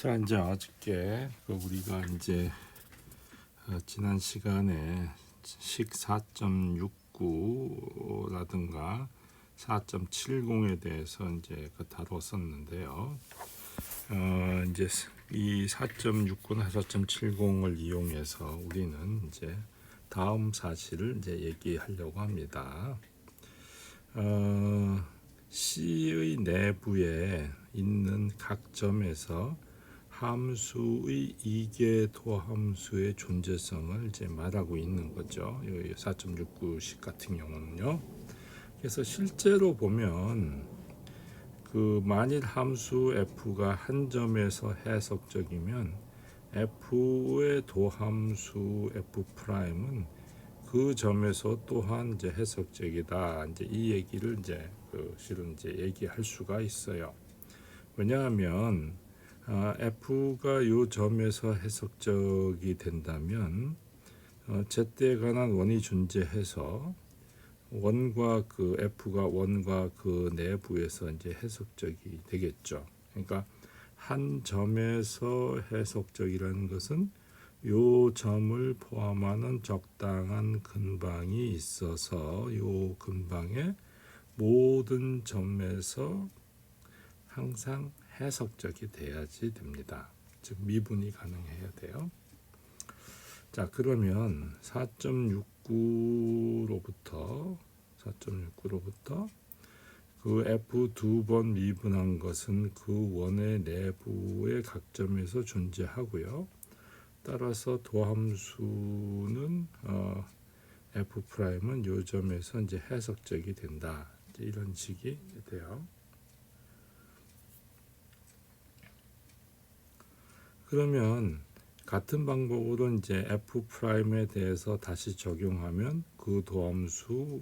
자, 이제 어저께 우리가 이제 지난 시간에 식 4.69라든가 4.70에 대해서 이제 다뤘었는데요. 이제 이 4.69나 4.70을 이용해서 우리는 이제 다음 사실을 이제 얘기하려고 합니다. C의 내부에 있는 각 점에서 함수의 이계 도함수의 존재성을 이제 말하고 있는 거죠. 4.69식 같은 경우는요. 그래서 실제로 보면 만일 함수 f가 한 점에서 해석적이면 f의 도함수 f'은 그 점에서 또한 이제 해석적이다. 이제 이 얘기를 이제 실은 이제 얘기할 수가 있어요. 왜냐하면 f가 이 점에서 해석적이 된다면 z에 관한 원이 존재해서 원과 f가 원과 그 내부에서 이제 해석적이 되겠죠. 그러니까 한 점에서 해석적이라는 것은 요 점을 포함하는 적당한 근방이 있어서 요 근방의 모든 점에서 항상 해석적이 돼야지 됩니다. 즉 미분이 가능해야 돼요. 자, 그러면 4.69로부터 그 f 두 번 미분한 것은 그 원의 내부의 각 점에서 존재하고요. 따라서 도함수는 f'은 요 점에서 이제 해석적이 된다. 이제 이런 식이 돼요. 그러면 같은 방법으로 이제 f'에 대해서 다시 적용하면 그 도함수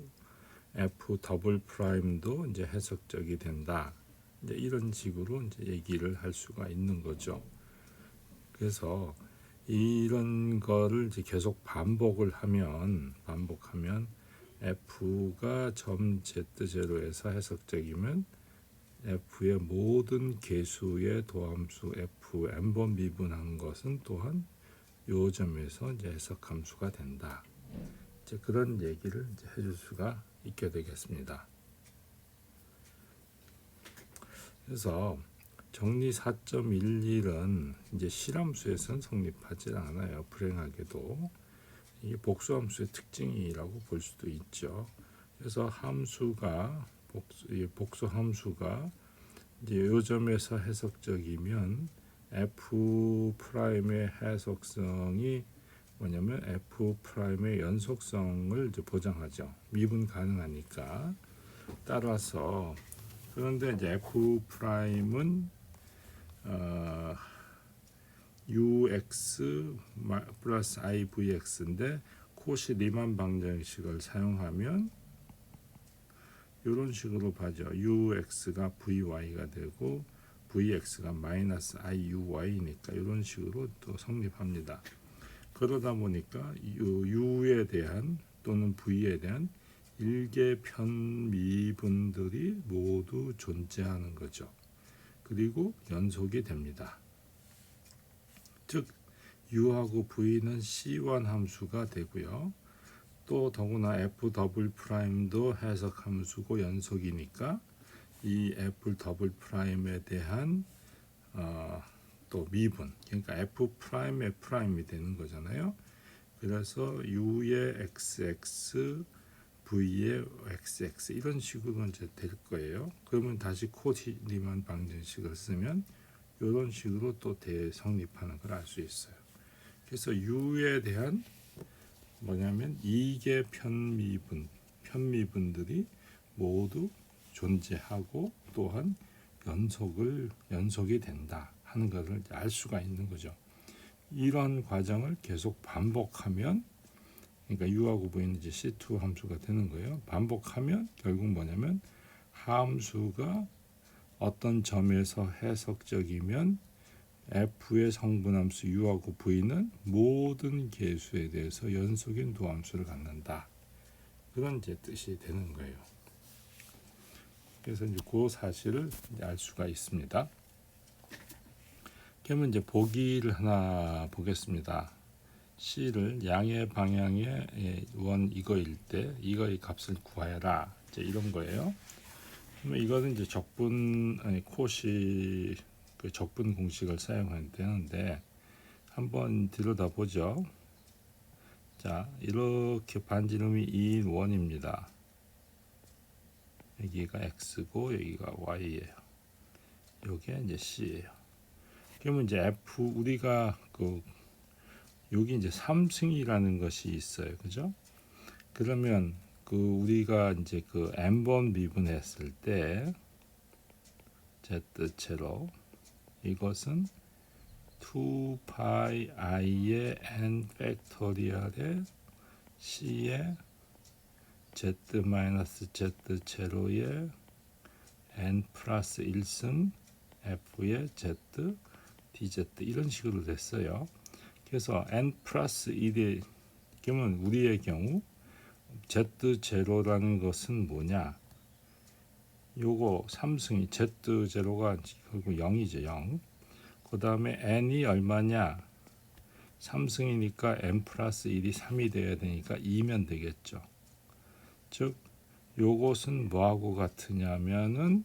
f''도 이제 해석적이 된다. 이제 이런 식으로 이제 얘기를 할 수가 있는 거죠. 그래서 이런 거를 이제 계속 반복하면 f가 점 z0에서 해석적이면 f의 모든 개수의 도함수 f n번 미분한 것은 또한 요 점에서 이제 해석함수가 된다. 이제 그런 얘기를 이제 해줄 수가 있게 되겠습니다. 그래서 정리 4.11은 이제 실함수에서는 성립하지 않아요. 불행하게도 이게 복수함수의 특징이라고 볼 수도 있죠. 그래서 함수가 복수함수가 이제 요 점에서 해석적이면 f'의 해석성이 뭐냐면 f'의 연속성을 이제 보장하죠. 미분 가능하니까. 따라서 그런데 이제 f'은 ux 플러스 ivx인데 코시 리만 방정식을 사용하면 이런 식으로 봐죠. ux가 vy가 되고 vx가 마이너스 iuy니까 이런 식으로 또 성립합니다. 그러다 보니까 u에 대한 또는 v에 대한 일개 편미분들이 모두 존재하는 거죠. 그리고 연속이 됩니다. 즉 u하고 v는 C1 함수가 되고요. 또 더구나 f''도 해석 함수고 연속이니까 이 f''에 대한 또 미분, 그러니까 f'F'이 되는 거잖아요. 그래서 u의 xx, v의 xx 이런 식으로 이제 될 거예요. 그러면 다시 코리만 방정식을 쓰면 이런 식으로 또 대성립하는 걸 알 수 있어요. 그래서 u에 대한 뭐냐면 이계 편미분들이 모두 존재하고 또한 연속이 된다 하는 것을 알 수가 있는 거죠. 이런 과정을 계속 반복하면, 그러니까 u하고 v는 이제 C2 함수가 되는 거예요. 반복하면 결국 뭐냐면 함수가 어떤 점에서 해석적이면 f의 성분함수 u하고 v는 모든 개수에 대해서 연속인 도함수를 갖는다. 그런 이제 뜻이 되는 거예요. 그래서 이제 그 사실을 이제 알 수가 있습니다. 그러면 이제 보기를 하나 보겠습니다. C를 양의 방향의 원 이거일 때 이거의 값을 구하여라. 이제 이런 거예요. 그러면 이거는 이제 코시 그 적분 공식을 사용하면 되는데 한번 들여다보죠. 자, 이렇게 반지름이 2인 원입니다. 여기가 x고 여기가 y예요. 요게 이제 c예요. 그러면 이제 f 우리가 여기 이제 3승이라는 것이 있어요. 그죠? 그러면 우리가 이제 n번 미분했을 때 z제로 이것은 2파이 i의 n 팩토리얼의 c의 z 마이너스 z 제로의 n 플러스 1승 f의 z dz 이런 식으로 됐어요. 그래서 n 플러스 1이 그러면 우리의 경우 z 제로라는 것은 뭐냐? 요거 3승이 z 제로가 결국 0이죠. 0. 그 다음에 n이 얼마냐? 3승이니까 n 플러스 1이 3이 돼야 되니까 2면 되겠죠. 즉 요것은 뭐하고 같으냐면은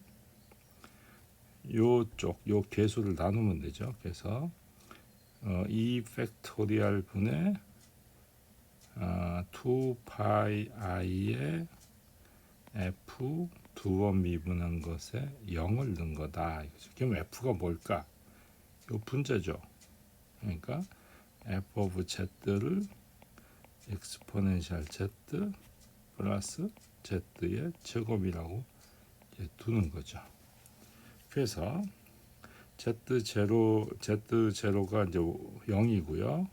요쪽 요 개수를 나누면 되죠. 그래서 2 팩토리얼 분의 2파이 i의 f 두 번 미분한 것에 0을 넣은 거다. 그럼 f가 뭘까? 요 분자죠. 그러니까 f of z를 exponential z 플러스 z의 제곱이라고 두는 거죠. 그래서 z0가 이제 0이고요.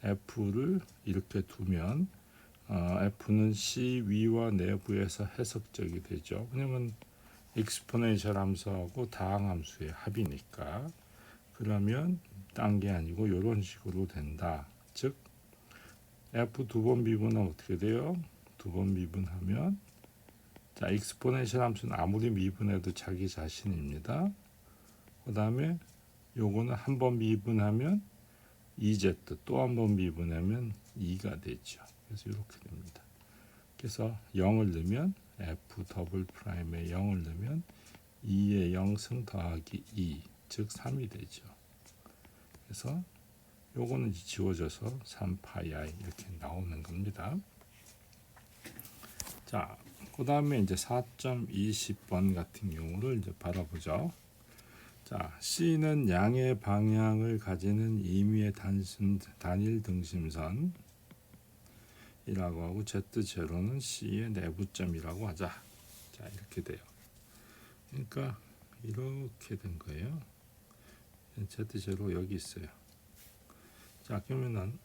f를 이렇게 두면 f는 c 위와 내부에서 해석적이 되죠. 왜냐면 exponential 함수하고 다항 함수의 합이니까. 그러면 딴 게 아니고 이런 식으로 된다. 즉 f 두 번 미분하면 어떻게 돼요? 두 번 미분하면 자 exponential 함수는 아무리 미분해도 자기 자신입니다. 그 다음에 요거는 한 번 미분하면 2z 또 한 번 미분하면 2가 되죠. 그래서 이렇게 됩니다. 그래서 0을 넣으면 f 더블 프라임에 0을 넣으면 2의 0승 더하기 2 즉 3이 되죠. 그래서 요거는 지워져서 3파이 i 이렇게 나오는 겁니다. 자, 그 다음에 이제 4.20번 같은 경우를 이제 바라보죠. 자, C는 양의 방향을 가지는 임의의 단일 등심선이라고 하고 Z0는 C의 내부점이라고 하자. 자, 이렇게 돼요. 그러니까 이렇게 된 거예요. Z0 여기 있어요. 자, 그러면은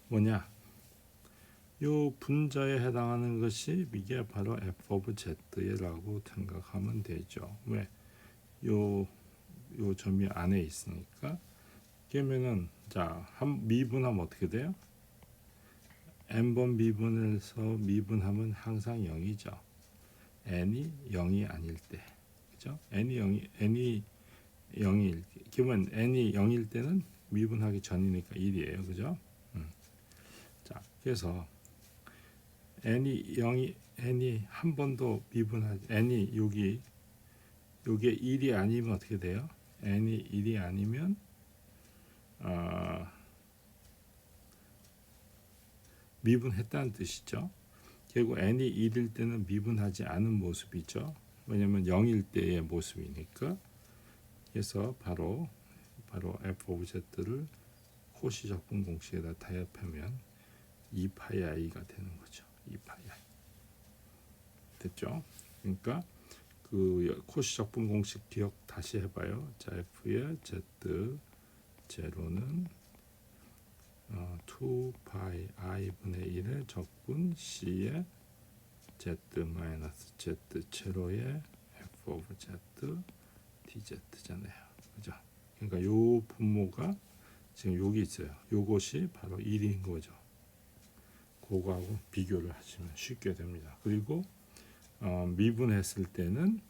뭐냐? 요 분자에 해당하는 것이 이게 바로 f of z라고 생각하면 되죠. 왜? 요 점이 안에 있으니까. 그러면은 자, 한 미분하면 어떻게 돼요? n번 미분해서 미분하면 항상 0이죠. n이 0이 아닐 때. 그죠? n이 0일 그러면 n이 0일 때는 미분하기 전이니까 1이에요. 그죠? 자, 그래서 n이 한 번도 미분하지 n이 요게 1이 아니면 어떻게 돼요? n이 1이 아니면 미분했다는 뜻이죠. 결국 n이 1일 때는 미분하지 않은 모습이죠. 왜냐면 0일 때의 모습이니까. 그래서 바로 f of z를 코시 적분 공식에다 타협하면 2파이 i가 되는 거죠. 2파이 i 됐죠? 그러니까 코시 적분 공식 기억 다시 해봐요. 자, f의 z 제로는 2파이 i 분의 1의 적분 c의 z 마이너스 z 제로의 f of z dz잖아요. 그죠? 그러니까 요 분모가 지금 여기 있어요. 요것이 바로 1인 거죠. 그거하고 비교를 하시면 쉽게 됩니다. 그리고 미분했을 때는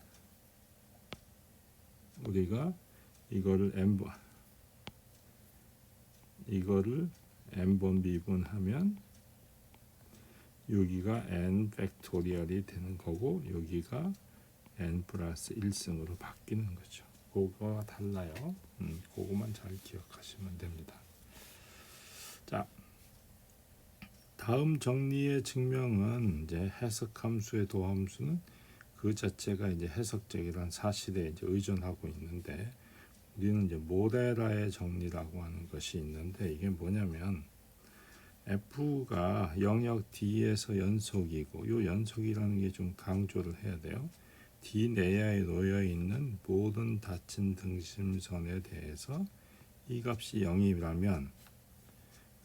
우리가 이거를 n번 이거를 n번 미분하면 여기가 n 팩토리얼이 되는 거고 여기가 n 플러스 1승으로 바뀌는 거죠. 그거가 달라요. 그거만 잘 기억하시면 됩니다. 자, 다음 정리의 증명은 이제 해석함수의 도함수는 그 자체가 이제 해석적이란 사실에 이제 의존하고 있는데 우리는 이제 모레라의 정리라고 하는 것이 있는데 이게 뭐냐면 F가 영역 D에서 연속이고 이 연속이라는 게 좀 강조를 해야 돼요. D 내야에 놓여 있는 모든 닫힌 등심선에 대해서 이 값이 0이라면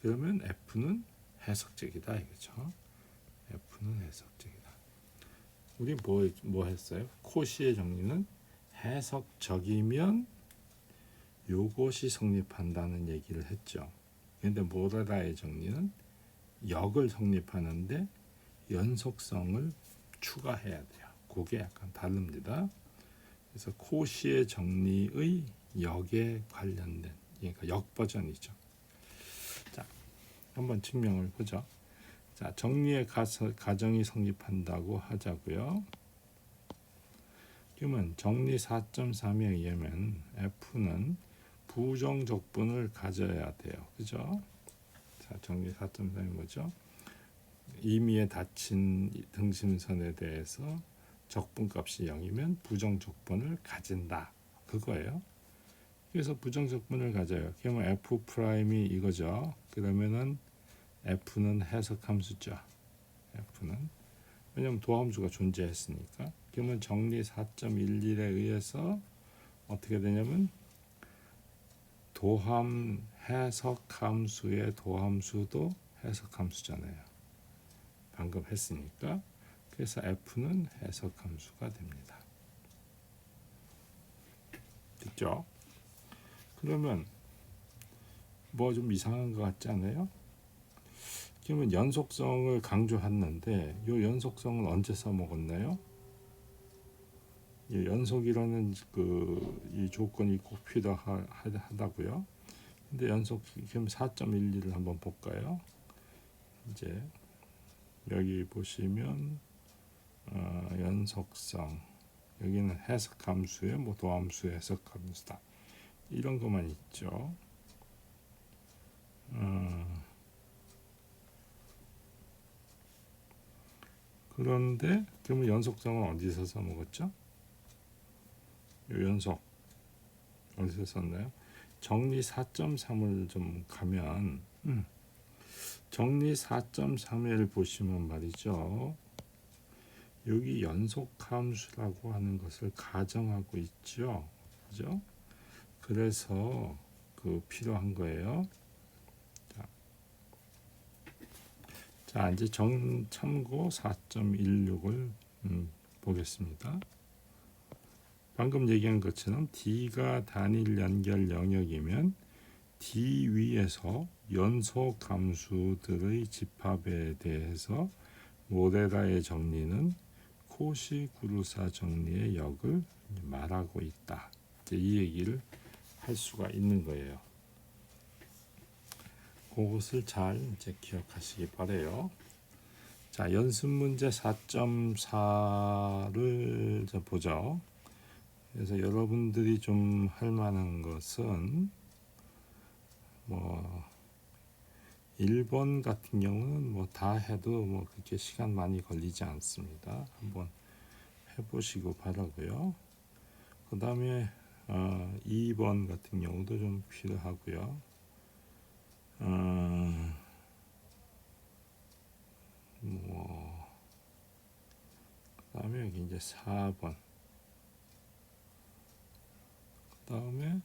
그러면 F는 해석적이다 이거죠. F는 해석적이다. 우리 뭐 했어요? 코시의 정리는 해석적이면 요것이 성립한다는 얘기를 했죠. 그런데 모레라의 정리는 역을 성립하는데 연속성을 추가해야 돼요. 그게 약간 다릅니다. 그래서 코시의 정리의 역에 관련된 그러니까 역 버전이죠. 자, 한번 증명을 보죠. 자, 정리의 가정이 성립한다고 하자고요. 그러면 정리 4.3에 의하면 F는 부정적분을 가져야 돼요. 그죠? 자, 정리 4.3이 뭐죠? 임의에 닫힌 등심선에 대해서 적분값이 0이면 부정적분을 가진다. 그거예요. 그래서 부정적분을 가져요. 그러면 F'이 이거죠. 그러면은 F는 해석함수죠. F는 왜냐하면 도함수가 존재했으니까. 그러면 정리 4.11에 의해서 어떻게 되냐면 도함 해석함수의 도함수도 해석함수잖아요. 방금 했으니까. 그래서 F는 해석함수가 됩니다. 됐죠? 그러면 뭐 좀 이상한 것 같지 않아요? 그러면 연속성을 강조했는데 이 연속성은 언제 써먹었나요? 이 연속이라는 이 조건이 꼭 필요하다고요. 근데 연속 그럼 4.12를 한번 볼까요? 이제 여기 보시면 연속성 여기는 해석함수의 뭐 도함수의 해석함수다 이런 것만 있죠. 그런데 그러면 연속성은 어디서 써먹었죠? 연속 어디서 썼나요? 정리 4.3을 좀 가면 정리 4.3을 보시면 말이죠. 여기 연속함수라고 하는 것을 가정하고 있죠. 그죠? 그래서 필요한 거예요. 자 이제 참고 4.16을 보겠습니다. 방금 얘기한 것처럼 D가 단일 연결 영역이면 D 위에서 연속 함수들의 집합에 대해서 모레라의 정리는 코시-구르사 정리의 역을 말하고 있다. 이제 이 얘기를 할 수가 있는 거예요. 그것을 잘 이제 기억하시기 바래요. 자, 연습 문제 4.4를 보죠. 그래서 여러분들이 좀 할 만한 것은 뭐 1번 같은 경우는 뭐 다 해도 뭐 그렇게 시간 많이 걸리지 않습니다. 한번 해보시고 바라고요. 그 다음에 2번 같은 경우도 좀 필요하고요. 뭐 그다음에 여기 이제 4번. 그다음에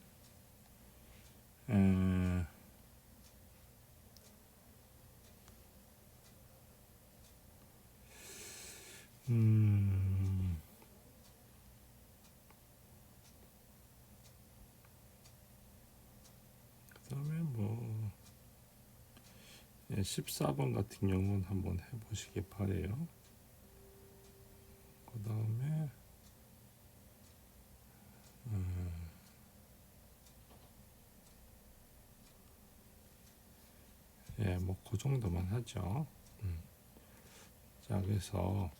그다음에 뭐 14번 같은 경우는 한번 해보시기 바래요. 그 다음에 예, 뭐 그 정도만 하죠. 자, 그래서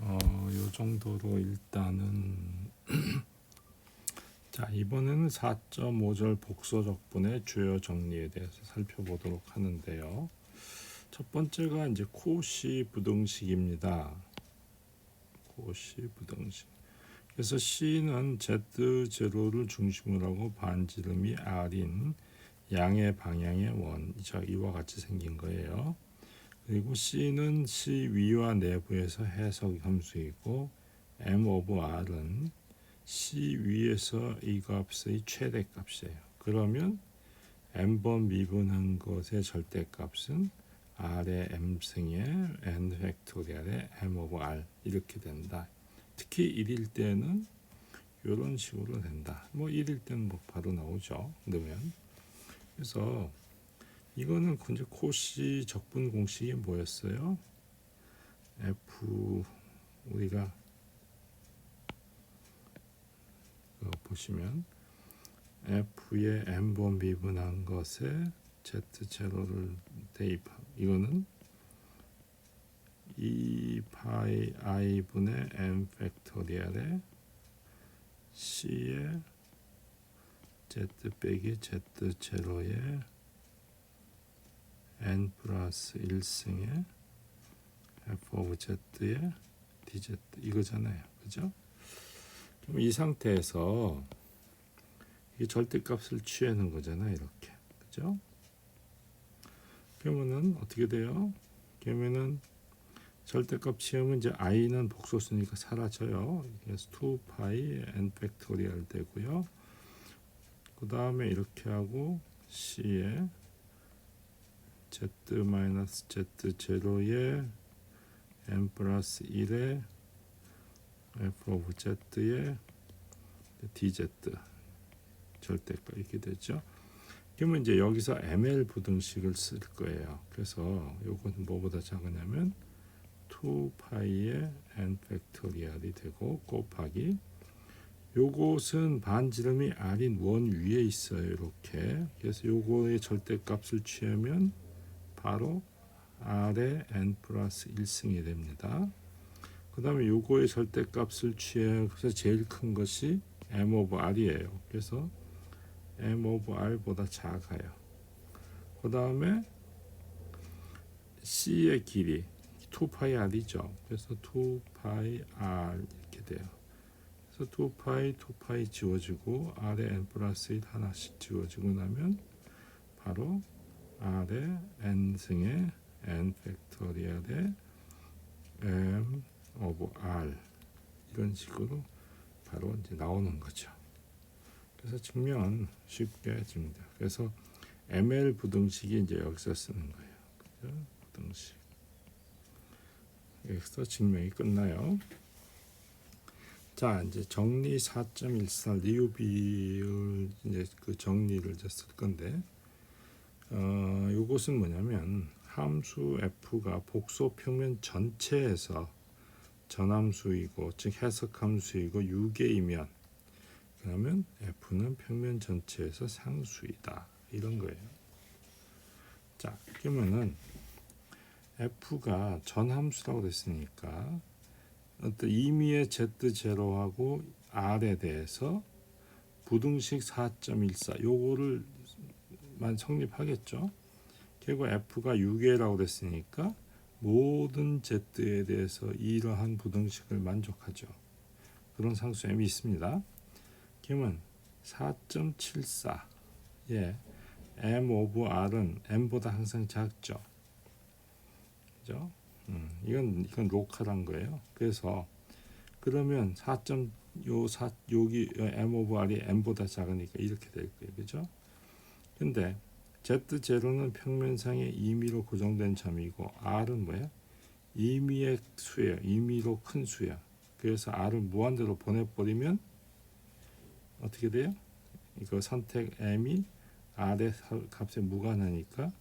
요 정도로 일단은 자, 이번에는 4.5절 복소적분의 주요 정리에 대해서 살펴보도록 하는데요. 첫 번째가 이제 코시 부등식입니다. 코시 부등식. 그래서 C는 Z0를 중심으로 하고 반지름이 R인 양의 방향의 원, 이와 같이 생긴 거예요. 그리고 C는 C 위와 내부에서 해석 함수이고 M 오브 R은 C 위에서 이 값의 최대값이에요. 그러면 M번 미분한 것의 절대값은 R의 M승의 N 팩토리얼의 M 오브 R 이렇게 된다. 특히 1일 때는 이런 식으로 된다. 뭐 1일 때는 뭐 바로 나오죠. 넣으면. 그래서 이거는 이제 코시 적분 공식이 뭐였어요? F 우리가 보시면 F의 N번 미분한 것에 Z0를 대입. 이거는 2파이 i분의 n 팩토리얼에 C의 Z 빼기 Z0의 n 플러스 1승의 f 오브 z의 dz 이거잖아요. 그죠? 그럼 이 상태에서 이 절대값을 취하는 거잖아요. 이렇게. 그죠? 그러면은 어떻게 돼요? 그러면은 절대값 취하면 이제 i는 복소수니까 사라져요. 그래서 2파이 n 팩토리얼 되고요. 그 다음에 이렇게 하고 C의 z-z0의 n 플러스 1의 f 오브 z의 dz 절대값 이렇게 되죠. 그러면 이제 여기서 ml 부등식을 쓸 거예요. 그래서 요건 뭐보다 작으냐면 2파이의 n 팩토리얼이 되고 곱하기 요것은 반지름이 r인 원 위에 있어요. 이렇게. 그래서 요거의 절대값을 취하면 바로 r의 n 플러스 1승이 됩니다. 그 다음에 요거의 절대값을 취해서 제일 큰 것이 m 오브 r이에요. 그래서 m 오브 r보다 작아요. 그 다음에 c의 길이 2파이 r이죠. 그래서 2파이 r 이렇게 돼요. 그래서 2파이 지워지고 r의 n 플러스 1 하나씩 지워지고 나면 바로 r의 n승의 n 팩토리얼의 m 오브 r 이런 식으로 바로 이제 나오는 거죠. 그래서 증명은 쉽게 됩니다. 그래서 ml 부등식이 이제 여기서 쓰는 거예요. 그죠? 부등식. 여기서 증명이 끝나요. 자, 이제 정리 4.14 리우 비율 이제 그 정리를 이제 쓸 건데, 이것은 뭐냐면 함수 f가 복소 평면 전체에서 전함수이고 즉 해석함수이고 유계이면 그러면 f는 평면 전체에서 상수이다 이런 거예요. 자, 그러면은 f가 전함수라고 됐으니까 어떤 임의의 z0하고 r에 대해서 부등식 4.14 요거를 만 성립하겠죠. 결국 f가 유계라고 됐으니까 모든 z에 대해서 이러한 부등식을 만족하죠. 그런 상수 m이 있습니다. 그러면 4.74 m 오브 r은 m보다 항상 작죠. 그죠? 이건 로컬한 거예요. 그래서 그러면 4. 여기 m 오브 r이 m보다 작으니까 이렇게 될 거예요. 그죠? 근데 Z0는 평면상의 임의로 고정된 점이고 R은 뭐예요? 임의의 수예요. 임의로 큰 수야. 그래서 R을 무한대로 보내버리면 어떻게 돼요? 이거 선택 M이 R의 값에 무관하니까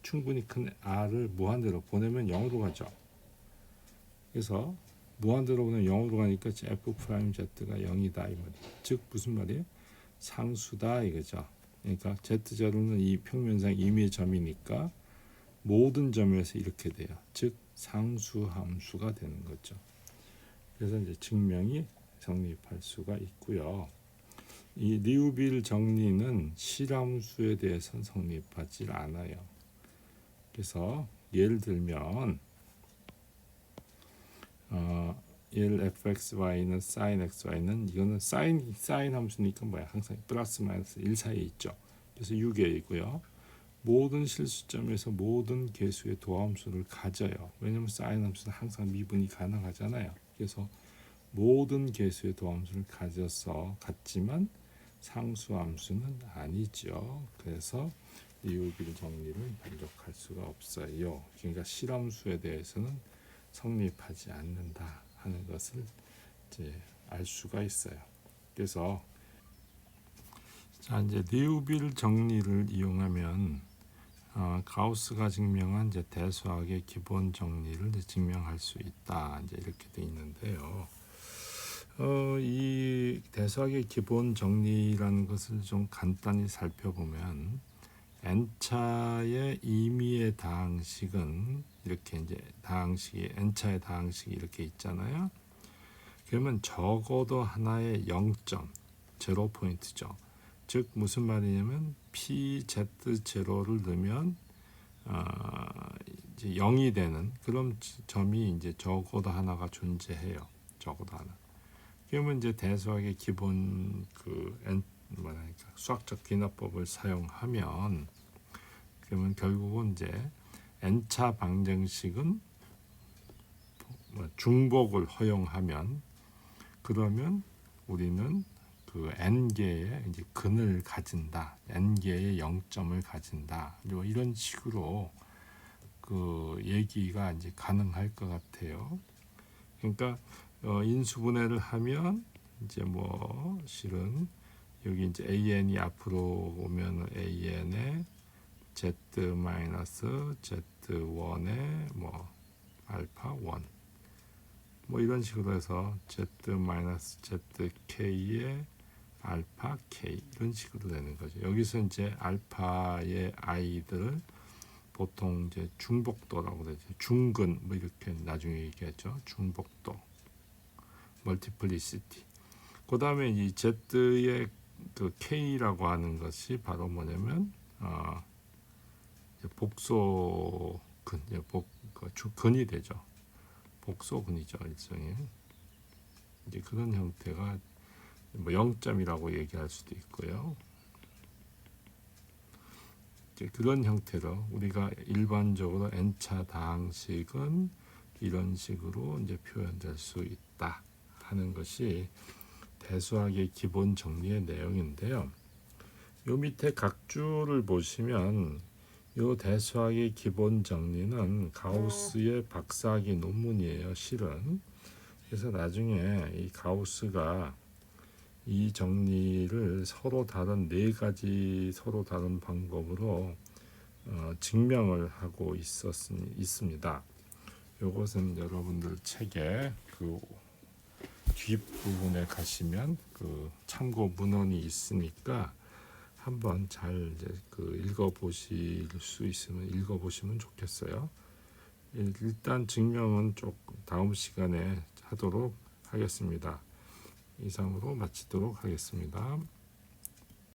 충분히 큰 R을 무한대로 보내면 0으로 가죠. 그래서 무한대로 보내면 0으로 가니까 F'Z가 0이다. 이 말이에요. 즉 무슨 말이에요? 상수다 이거죠. 그러니까 z0는 이 평면상 임의의 점이니까 모든 점에서 이렇게 돼요. 즉 상수함수가 되는 거죠. 그래서 이제 증명이 성립할 수가 있고요. 이 리우빌 정리는 실함수에 대해서는 성립하지 않아요. 그래서 예를 들면 예를 fxy는 sin xy는 이거는 sin 함수니까 뭐야? 항상 플러스 마이너스 1 사이에 있죠. 그래서 6A이고요. 모든 실수점에서 모든 개수의 도함수를 가져요. 왜냐하면 sin 함수는 항상 미분이 가능하잖아요. 그래서 모든 개수의 도함수를 가져서 같지만 상수함수는 아니죠. 그래서 리우빌 정리를 만족할 수가 없어요. 그러니까 실함수에 대해서는 성립하지 않는다 하는 것을 이제 알 수가 있어요. 그래서 자 이제 리우빌 정리를 이용하면 가우스가 증명한 이제 대수학의 기본 정리를 이제 증명할 수 있다. 이제 이렇게 돼 있는데요. 이 대수학의 기본 정리라는 것을 좀 간단히 살펴보면 n차의 임의의 다항식은 이렇게 이제 다항식이 n차의 다항식이 이렇게 있잖아요. 그러면 적어도 하나의 0점, 0포인트죠. 즉 무슨 말이냐면 pz0를 넣으면 이제 0이 되는 그런 점이 이제 적어도 하나가 존재해요. 적어도 하나. 그러면 이제 대수학의 기본 수학적 귀납법을 사용하면 그러면 결국은 이제 n차 방정식은 중복을 허용하면 그러면 우리는 그 n개의 이제 근을 가진다, n개의 0점을 가진다. 이런 식으로 그 얘기가 이제 가능할 것 같아요. 그러니까 인수분해를 하면 이제 뭐 실은 여기 이제 an이 앞으로 오면 an에 z 마이너스 z1에 뭐 알파 1 뭐 이런 식으로 해서 z 마이너스 zk의 알파 k 이런 식으로 되는 거죠. 여기서 이제 알파의 i들을 보통 이제 중복도라고 되죠. 중근 뭐 이렇게 나중에 얘기하죠. 중복도, 멀티플리시티. 그 다음에 이 z의 그 k라고 하는 것이 바로 뭐냐면 복소근, 근이 되죠. 복소근이죠, 일종의. 이제 그런 형태가 뭐 0점이라고 얘기할 수도 있고요. 이제 그런 형태로 우리가 일반적으로 n차 다항식은 이런 식으로 이제 표현될 수 있다 하는 것이 대수학의 기본 정리의 내용인데요. 요 밑에 각주를 보시면 요 대수학의 기본 정리는 가우스의 박사학위 논문이에요, 실은. 그래서 나중에 이 가우스가 이 정리를 서로 다른 네 가지 서로 다른 방법으로 증명을 하고 있습니다. 요것은 여러분들 책에 그 뒷부분에 가시면 그 참고 문헌이 있으니까 한번 잘 이제 그 읽어보실 수 있으면 읽어보시면 좋겠어요. 일단 증명은 조금 다음 시간에 하도록 하겠습니다. 이상으로 마치도록 하겠습니다.